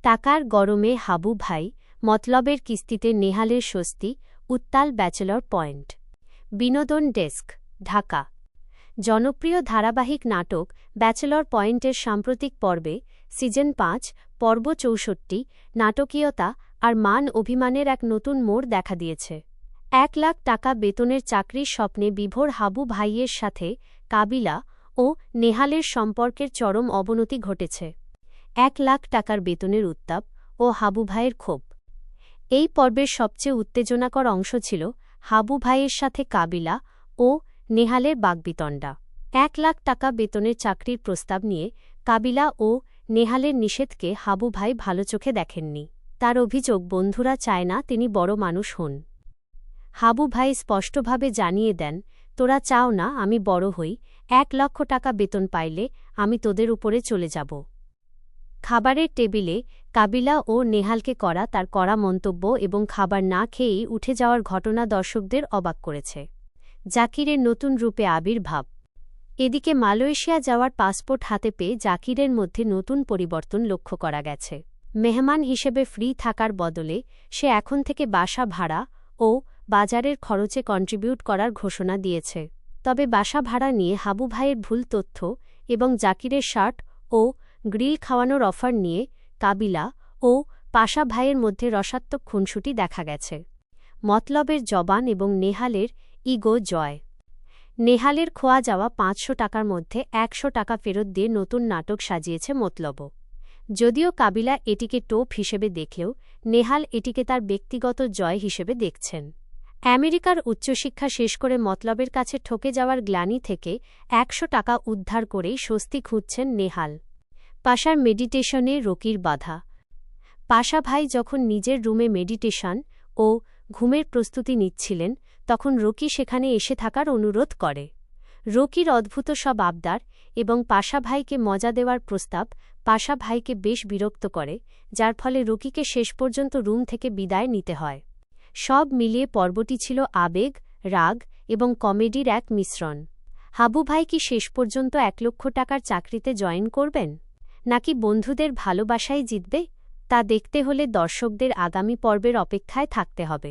টাকার গরমে হাবু ভাই, মতলবের কিস্তিতে নেহালের স্বস্তি, উত্তাল ব্যাচেলর পয়েন্ট। বিনোদন ডেস্ক, ঢাকা। জনপ্রিয় ধারাবাহিক নাটক ব্যাচেলর পয়েন্টের সাম্প্রতিক পর্বে সিজন ৫, পর্ব ৬৪ নাটকীয়তা আর মান অভিমানের এক নতুন মোড় দেখা দিয়েছে। ১ লাখ টাকা বেতনের চাকরির স্বপ্নে বিভোর হাবু ভাইয়ের সাথে কাবিলা ও নেহালের সম্পর্কের চরম অবনতি ঘটেছে। ১ লাখ টাকার বেতনের উত্তাপ ও হাবু ভাইয়ের ক্ষোভ। এই পর্বের সবচেয়ে উত্তেজনাকর অংশ ছিল হাবু ভাইয়ের সাথে কাবিলা ও নেহালের বাগ্বিতণ্ডা। ১ লাখ টাকা বেতনের চাকরির প্রস্তাব নিয়ে কাবিলা ও নেহালের নিষেধকে হাবু ভাই ভালো চোখে দেখেননি। তার অভিযোগ, বন্ধুরা চায় না তিনি বড় মানুষ হন। হাবু ভাই স্পষ্টভাবে জানিয়ে দেন, তোরা চাও না আমি বড় হই, ১ লক্ষ টাকা বেতন পাইলে আমি তোদের উপরে চলে যাব। খাবারের টেবিলে কাবিলা ও নেহালকে করা তার কড়া মন্তব্য এবং খাবার না খেয়েই উঠে যাওয়ার ঘটনা দর্শকদের অবাক করেছে। জাকিরের নতুন রূপে আবির্ভাব। এদিকে মালয়েশিয়া যাওয়ার পাসপোর্ট হাতে পেয়ে জাকিরের মধ্যে নতুন পরিবর্তন লক্ষ্য করা গেছে। মেহমান হিসেবে ফ্রি থাকার বদলে সে এখন থেকে বাসা ভাড়া ও বাজারের খরচে কন্ট্রিবিউট করার ঘোষণা দিয়েছে। তবে বাসা ভাড়া নিয়ে হাবু ভাইয়ের ভুল তথ্য এবং জাকিরের শার্ট ও গ্রিল খাওয়ানোর অফার নিয়ে কাবিলা ও পাশা ভাইয়ের মধ্যে রসাত্মক খুনসুটি দেখা গেছে। মতলবের জবান এবং নেহালের ইগো জয়। নেহালের খোয়া যাওয়া ৫০০ টাকার মধ্যে ১০০ টাকা ফেরত দিয়ে নতুন নাটক সাজিয়েছে মতলব। যদিও কাবিলা এটিকে টোপ হিসেবে দেখলেও নেহাল এটিকে তার ব্যক্তিগত জয় হিসেবে দেখছেন। আমেরিকার উচ্চশিক্ষা শেষ করে মতলবের কাছে ঠকে যাওয়ার গ্লানি থেকে ১০০ টাকা উদ্ধার করেই স্বস্তি খুঁজছেন নেহাল। পাশার মেডিটেশনে রকির বাধা। পাশা ভাই যখন নিজের রুমে মেডিটেশন ও ঘুমের প্রস্তুতি নিচ্ছিলেন, তখন রকি সেখানে এসে থাকার অনুরোধ করে। রকির অদ্ভুত সব আবদার এবং পাশা ভাইকে মজা দেওয়ার প্রস্তাব পাশা ভাইকে বেশ বিরক্ত করে, যার ফলে রকিকে শেষ পর্যন্ত রুম থেকে বিদায় নিতে হয়। সব মিলিয়ে পর্বটি ছিল আবেগ, রাগ এবং কমেডির এক মিশ্রণ। হাবু ভাই কি শেষ পর্যন্ত ১ লক্ষ টাকার চাকরিতে জয়েন করবেন, নাকি বন্ধুদের ভালোবাসায় জিতবে, তা দেখতে হলে দর্শকদের আগামী পর্বের অপেক্ষায় থাকতে হবে।